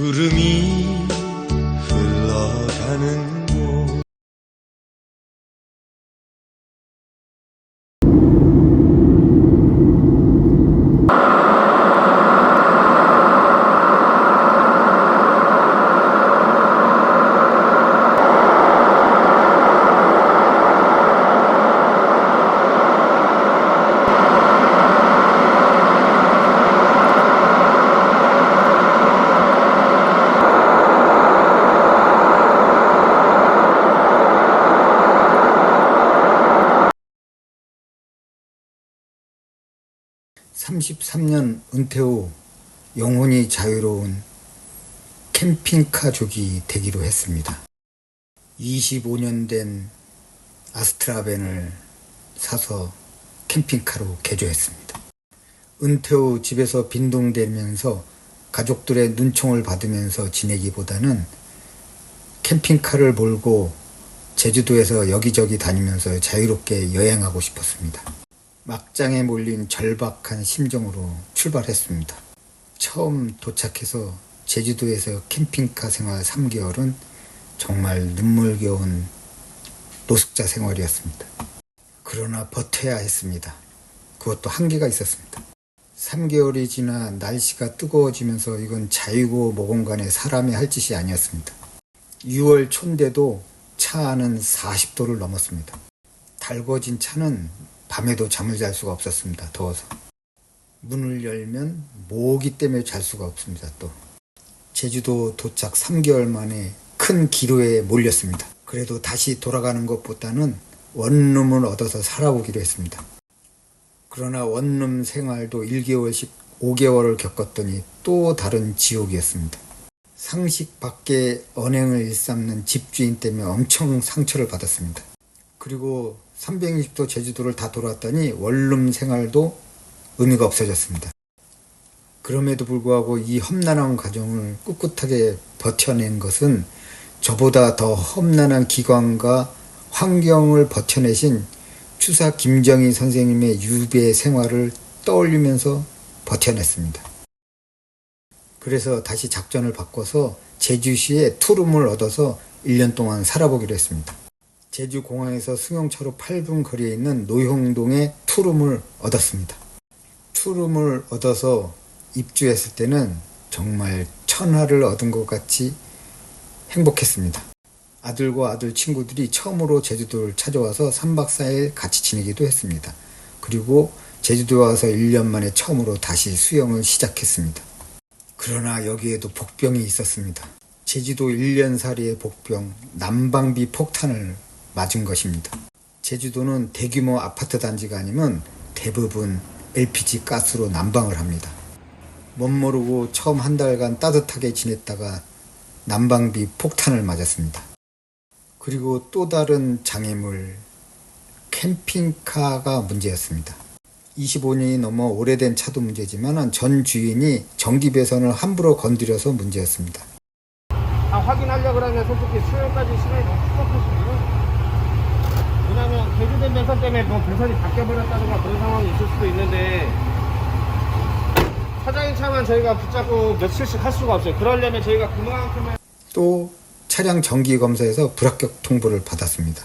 구름이 흘러가는 곳 (33년) 은퇴 후 영혼이 자유로운 캠핑카족이 되기로 했습니다. 25년 된 아스트라벤을 사서 캠핑카로 개조했습니다. 은퇴 후 집에서 빈둥대면서 가족들의 눈총을 받으면서 지내기보다는 캠핑카를 몰고 제주도에서 여기저기 다니면서 자유롭게 여행하고 싶었습니다. 막장에 몰린 절박한 심정으로 출발했습니다. 처음 도착해서 제주도에서 캠핑카 생활 3개월은 정말 눈물겨운 노숙자 생활이었습니다. 그러나 버텨야 했습니다. 그것도 한계가 있었습니다. 3개월이 지나 날씨가 뜨거워지면서 이건 자유고 모공간에 사람이 할 짓이 아니었습니다. 6월 초인데도 차 안은 40도를 넘었습니다. 달궈진 차는 밤에도 잠을 잘 수가 없었습니다. 더워서. 문을 열면 모기 때문에 잘 수가 없습니다. 또 제주도 도착 3개월 만에 큰 기로에 몰렸습니다. 그래도 다시 돌아가는 것보다는 원룸을 얻어서 살아보기로 했습니다. 그러나 원룸 생활도 1개월씩 5개월을 겪었더니 또 다른 지옥이었습니다. 상식 밖의 언행을 일삼는 집주인 때문에 엄청 상처를 받았습니다. 그리고 360도 제주도를 다 돌았더니 원룸 생활도 의미가 없어졌습니다. 그럼에도 불구하고 이 험난한 과정을 꿋꿋하게 버텨낸 것은 저보다 더 험난한 기관과 환경을 버텨내신 추사 김정희 선생님의 유배 생활을 떠올리면서 버텨냈습니다. 그래서 다시 작전을 바꿔서 제주시에 투룸을 얻어서 1년 동안 살아보기로 했습니다. 제주공항에서 승용차로 8분 거리에 있는 노형동에 투룸을 얻었습니다. 투룸을 얻어서 입주했을 때는 정말 천하를 얻은 것 같이 행복했습니다. 아들과 아들 친구들이 처음으로 제주도를 찾아와서 3박 4일 같이 지내기도 했습니다. 그리고 제주도에 와서 1년 만에 처음으로 다시 수영을 시작했습니다. 그러나 여기에도 복병이 있었습니다. 제주도 1년살이의 복병, 난방비 폭탄을 맞은 것입니다. 제주도는 대규모 아파트 단지가 아니면 대부분 LPG 가스로 난방을 합니다. 멋모르고 처음 한 달간 따뜻하게 지냈다가 난방비 폭탄을 맞았습니다. 그리고 또 다른 장애물, 캠핑카가 문제였습니다. 25년이 넘어 오래된 차도 문제지만 전 주인이 전기배선을 함부로 건드려서 문제였습니다. 확인하려고 그러면 솔직히 수요일까지 시간이 너무 촉박하시고요. 왜냐면 개조된 배선 때문에 뭐 배선이 바뀌어버렸다든가 그런 상황이 있을 수도 있는데 사장님 차만 저희가 붙잡고 며칠씩 할 수가 없어요. 그러려면 저희가 그만큼만. 또 차량 정기 검사에서 불합격 통보를 받았습니다.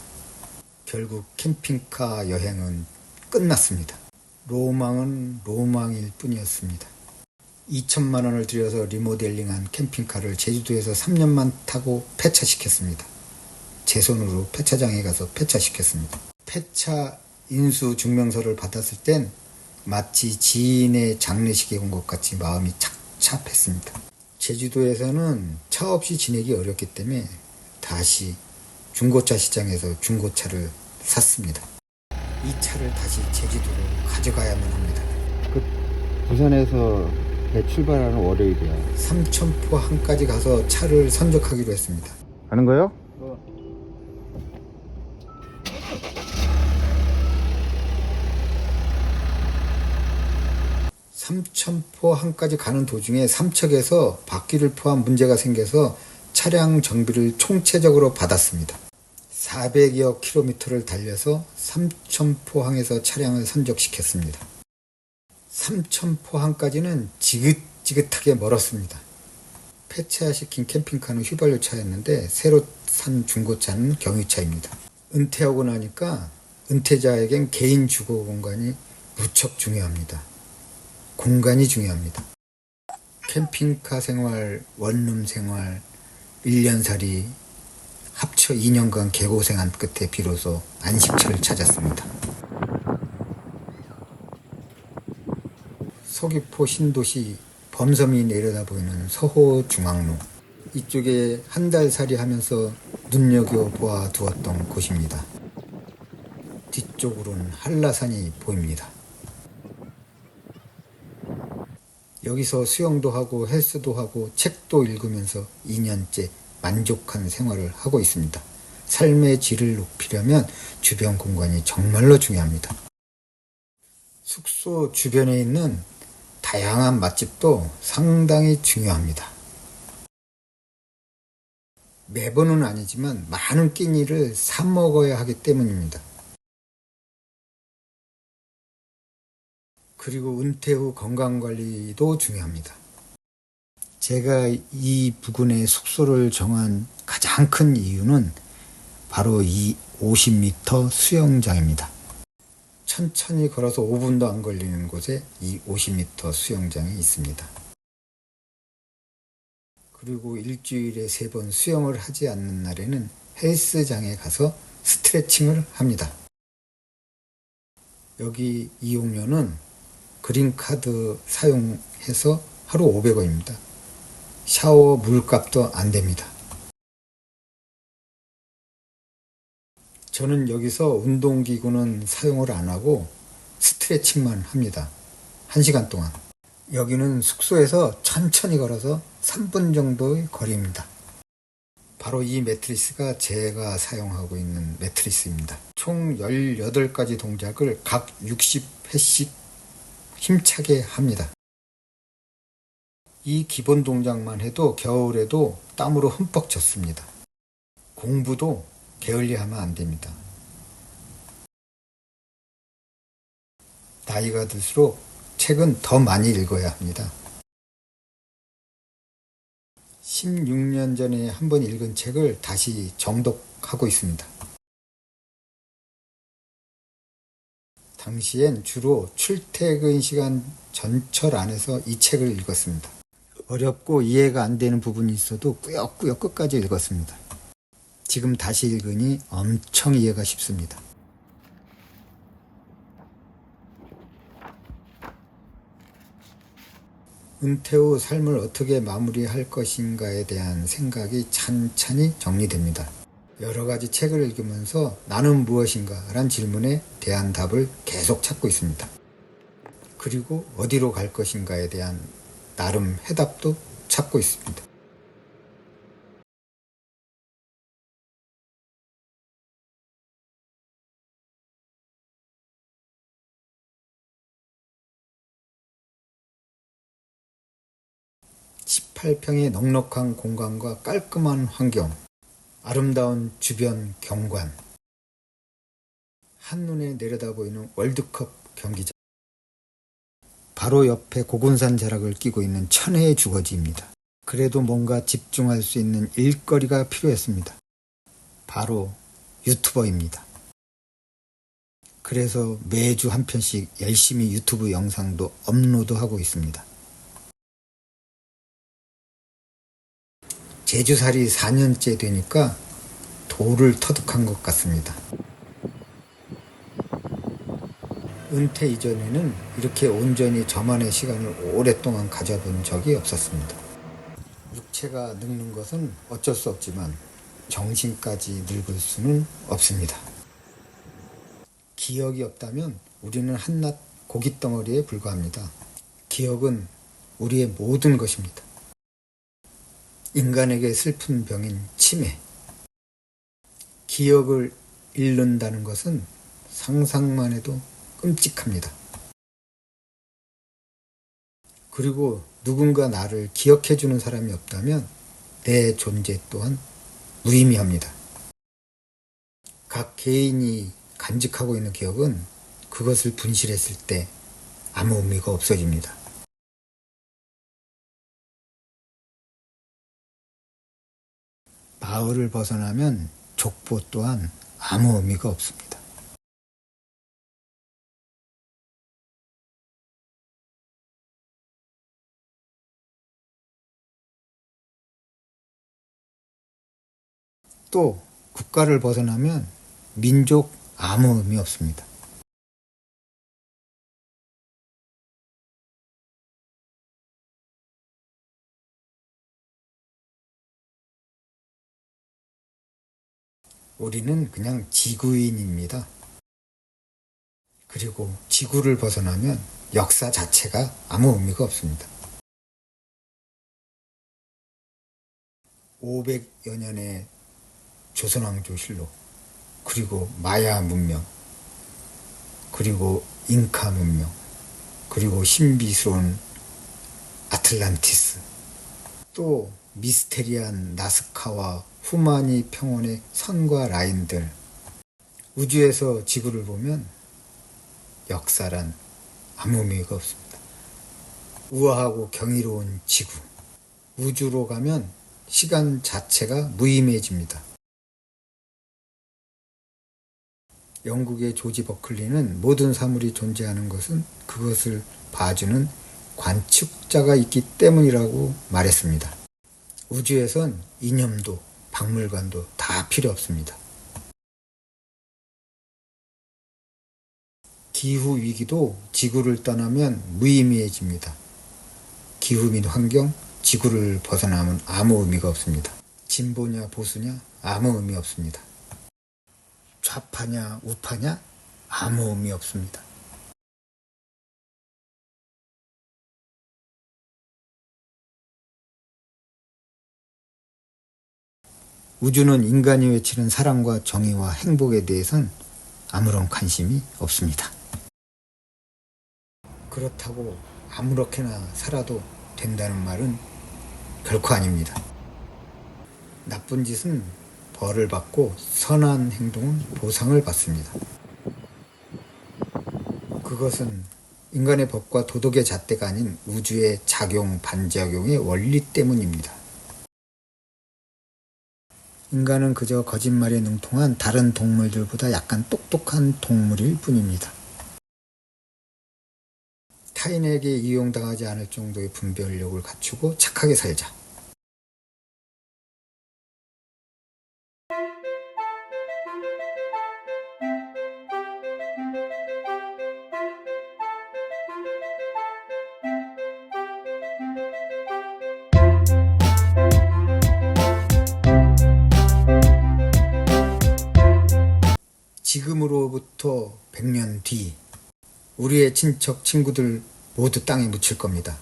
결국 캠핑카 여행은 끝났습니다. 로망은 로망일 뿐이었습니다. 2천만 원을 들여서 리모델링한 캠핑카를 제주도에서 3년만 타고 폐차시켰습니다. 제 손으로 폐차장에 가서 폐차시켰습니다. 폐차 인수 증명서를 받았을 땐 마치 지인의 장례식에 온 것 같이 마음이 착잡했습니다. 제주도에서는 차 없이 지내기 어렵기 때문에 다시 중고차 시장에서 중고차를 샀습니다. 이 차를 다시 제주도로 가져가야만 합니다. 부산에서 배 출발하는 월요일이야. 삼천포항까지 가서 차를 선적하기로 했습니다. 가는 거요? 삼천포항까지 가는 도중에 삼척에서 바퀴를 포함 문제가 생겨서 차량 정비를 총체적으로 받았습니다. 400여 킬로미터를 달려서 삼천포항에서 차량을 선적시켰습니다. 삼천포항까지는 지긋지긋하게 멀었습니다. 폐차시킨 캠핑카는 휘발유 차였는데 새로 산 중고차는 경유차입니다. 은퇴하고 나니까 은퇴자에겐 개인 주거 공간이 무척 중요합니다. 공간이 중요합니다. 캠핑카 생활, 원룸 생활, 1년살이 합쳐 2년간 개고생한 끝에 비로소 안식처를 찾았습니다. 서귀포 신도시 범섬이 내려다보이는 서호중앙로, 이쪽에 한 달 살이 하면서 눈여겨보아 두었던 곳입니다. 뒤쪽으로는 한라산이 보입니다. 여기서 수영도 하고 헬스도 하고 책도 읽으면서 2년째 만족한 생활을 하고 있습니다. 삶의 질을 높이려면 주변 공간이 정말로 중요합니다. 숙소 주변에 있는 다양한 맛집도 상당히 중요합니다. 매번은 아니지만 많은 끼니를 사 먹어야 하기 때문입니다. 그리고 은퇴 후 건강관리도 중요합니다. 제가 이 부근에 숙소를 정한 가장 큰 이유는 바로 이 50m 수영장입니다. 천천히 걸어서 5분도 안 걸리는 곳에 이 50m 수영장이 있습니다. 그리고 일주일에 3번 수영을 하지 않는 날에는 헬스장에 가서 스트레칭을 합니다. 여기 이용료는 그린카드 사용해서 하루 500원입니다. 샤워 물값도 안 됩니다. 저는 여기서 운동기구는 사용을 안 하고 스트레칭만 합니다. 1시간 동안. 여기는 숙소에서 천천히 걸어서 3분 정도의 거리입니다. 바로 이 매트리스가 제가 사용하고 있는 매트리스입니다. 총 18가지 동작을 각 60회씩 힘차게 합니다. 이 기본 동작만 해도 겨울에도 땀으로 흠뻑 젖습니다. 공부도 게을리하면 안 됩니다. 나이가 들수록 책은 더 많이 읽어야 합니다. 16년 전에 한번 읽은 책을 다시 정독하고 있습니다. 당시엔 주로 출퇴근 시간 전철 안에서 이 책을 읽었습니다. 어렵고 이해가 안 되는 부분이 있어도 꾸역꾸역 끝까지 읽었습니다. 지금 다시 읽으니 엄청 이해가 쉽습니다. 은퇴 후 삶을 어떻게 마무리할 것인가에 대한 생각이 찬찬히 정리됩니다. 여러 가지 책을 읽으면서 나는 무엇인가 라는 질문에 대한 답을 계속 찾고 있습니다. 그리고 어디로 갈 것인가에 대한 나름 해답도 찾고 있습니다. (18평의) 넉넉한 공간과 깔끔한 환경, 아름다운 주변 경관, 한눈에 내려다보이는 월드컵 경기장, 바로 옆에 고군산 자락을 끼고 있는 천혜의 주거지입니다. 그래도 뭔가 집중할 수 있는 일거리가 필요했습니다. 바로 유튜버입니다. 그래서 매주 한 편씩 열심히 유튜브 영상도 업로드하고 있습니다. 제주살이 4년째 되니까 돌을 터득한 것 같습니다. 은퇴 이전에는 이렇게 온전히 저만의 시간을 오랫동안 가져본 적이 없었습니다. 육체가 늙는 것은 어쩔 수 없지만 정신까지 늙을 수는 없습니다. 기억이 없다면 우리는 한낱 고깃덩어리에 불과합니다. 기억은 우리의 모든 것입니다. 인간에게 슬픈 병인 치매. 기억을 잃는다는 것은 상상만 해도 끔찍합니다. 그리고 누군가 나를 기억해주는 사람이 없다면 내 존재 또한 무의미합니다. 각 개인이 간직하고 있는 기억은 그것을 분실했을 때 아무 의미가 없어집니다. 마을을 벗어나면 족보 또한 아무 의미가 없습니다. 또 국가를 벗어나면 민족 아무 의미 없습니다. 우리는 그냥 지구인입니다. 그리고 지구를 벗어나면 역사 자체가 아무 의미가 없습니다. 500여 년의 조선왕조실록, 그리고 마야 문명, 그리고 잉카 문명, 그리고 신비스러운 아틀란티스, 또 미스테리한 나스카와 후마니 평원의 선과 라인들, 우주에서 지구를 보면 역사란 아무 의미가 없습니다. 우아하고 경이로운 지구, 우주로 가면 시간 자체가 무의미해집니다. 영국의 조지 버클리는 모든 사물이 존재하는 것은 그것을 봐주는 관측자가 있기 때문이라고 말했습니다. 우주에선 이념도 박물관도 다 필요 없습니다. 기후위기도 지구를 떠나면 무의미해집니다. 기후 및 환경, 지구를 벗어나면 아무 의미가 없습니다. 진보냐 보수냐 아무 의미 없습니다. 좌파냐 우파냐 아무 의미 없습니다. 우주는 인간이 외치는 사랑과 정의와 행복에 대해선 아무런 관심이 없습니다. 그렇다고 아무렇게나 살아도 된다는 말은 결코 아닙니다. 나쁜 짓은 벌을 받고 선한 행동은 보상을 받습니다. 그것은 인간의 법과 도덕의 잣대가 아닌 우주의 작용, 반작용의 원리 때문입니다. 인간은 그저 거짓말에 능통한 다른 동물들보다 약간 똑똑한 동물일 뿐입니다. 타인에게 이용당하지 않을 정도의 분별력을 갖추고 착하게 살자. 지금으로부터 100년 뒤 우리의 친척, 친구들 모두 땅에 묻힐 겁니다.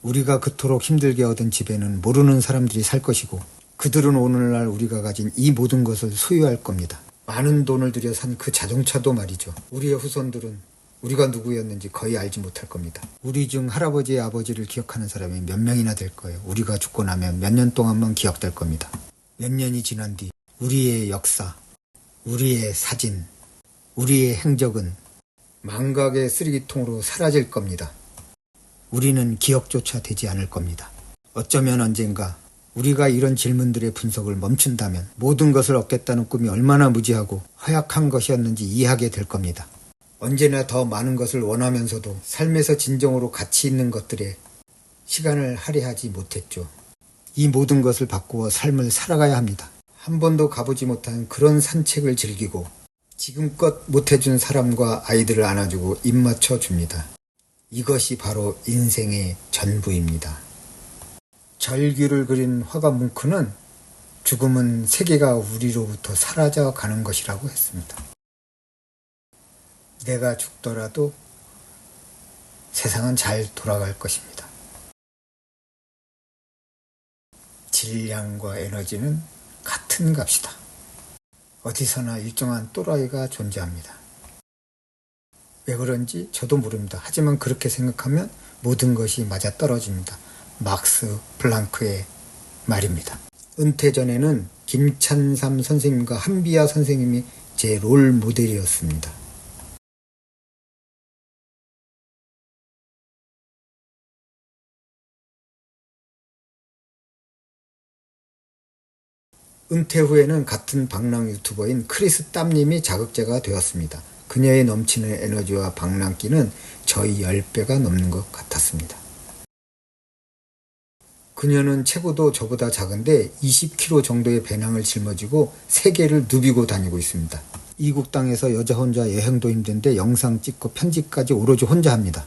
우리가 그토록 힘들게 얻은 집에는 모르는 사람들이 살 것이고 그들은 오늘날 우리가 가진 이 모든 것을 소유할 겁니다. 많은 돈을 들여 산 그 자동차도 말이죠. 우리의 후손들은 우리가 누구였는지 거의 알지 못할 겁니다. 우리 중 할아버지의 아버지를 기억하는 사람이 몇 명이나 될 거예요. 우리가 죽고 나면 몇 년 동안만 기억될 겁니다. 몇 년이 지난 뒤 우리의 역사, 우리의 사진, 우리의 행적은 망각의 쓰레기통으로 사라질 겁니다. 우리는 기억조차 되지 않을 겁니다. 어쩌면 언젠가 우리가 이런 질문들의 분석을 멈춘다면 모든 것을 얻겠다는 꿈이 얼마나 무지하고 허약한 것이었는지 이해하게 될 겁니다. 언제나 더 많은 것을 원하면서도 삶에서 진정으로 가치 있는 것들에 시간을 할애하지 못했죠. 이 모든 것을 바꾸어 삶을 살아가야 합니다. 한 번도 가보지 못한 그런 산책을 즐기고 지금껏 못해준 사람과 아이들을 안아주고 입 맞춰줍니다. 이것이 바로 인생의 전부입니다. 절규를 그린 화가 뭉크는 죽음은 세계가 우리로부터 사라져 가는 것이라고 했습니다. 내가 죽더라도 세상은 잘 돌아갈 것입니다. 질량과 에너지는 같은 값이다. 어디서나 일정한 또라이가 존재합니다. 왜 그런지 저도 모릅니다. 하지만 그렇게 생각하면 모든 것이 맞아떨어집니다. 막스 플랑크의 말입니다. 은퇴 전에는 김찬삼 선생님과 한비아 선생님이 제 롤 모델이었습니다. 은퇴 후에는 같은 방랑 유튜버인 크리스 땀님이 자극제가 되었습니다. 그녀의 넘치는 에너지와 방랑기는 저희 10배가 넘는 것 같았습니다. 그녀는 체구도 저보다 작은데 20kg 정도의 배낭을 짊어지고 세계를 누비고 다니고 있습니다. 이국 땅에서 여자 혼자 여행도 힘든데 영상 찍고 편집까지 오로지 혼자 합니다.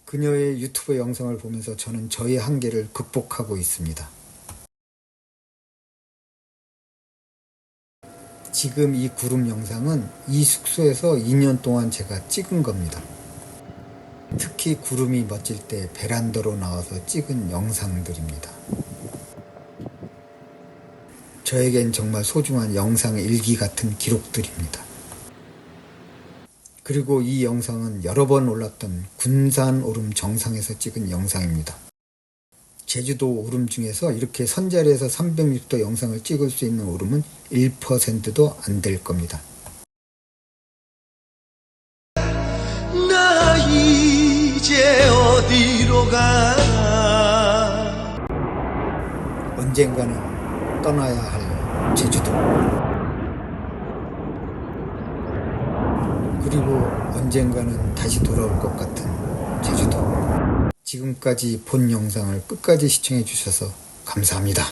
그녀의 유튜브 영상을 보면서 저는 저의 한계를 극복하고 있습니다. 지금 이 구름 영상은 이 숙소에서 2년 동안 제가 찍은 겁니다. 특히 구름이 멋질 때 베란다로 나와서 찍은 영상들입니다. 저에겐 정말 소중한 영상 일기 같은 기록들입니다. 그리고 이 영상은 여러 번 올랐던 군산 오름 정상에서 찍은 영상입니다. 제주도 오름 중에서 이렇게 선자리에서 300m 영상을 찍을 수 있는 오름은 1%도 안 될 겁니다. 나 이제 어디로 가나. 언젠가는 떠나야 할 제주도. 그리고 언젠가는 다시 돌아올 것 같은 제주도. 지금까지 본 영상을 끝까지 시청해 주셔서 감사합니다.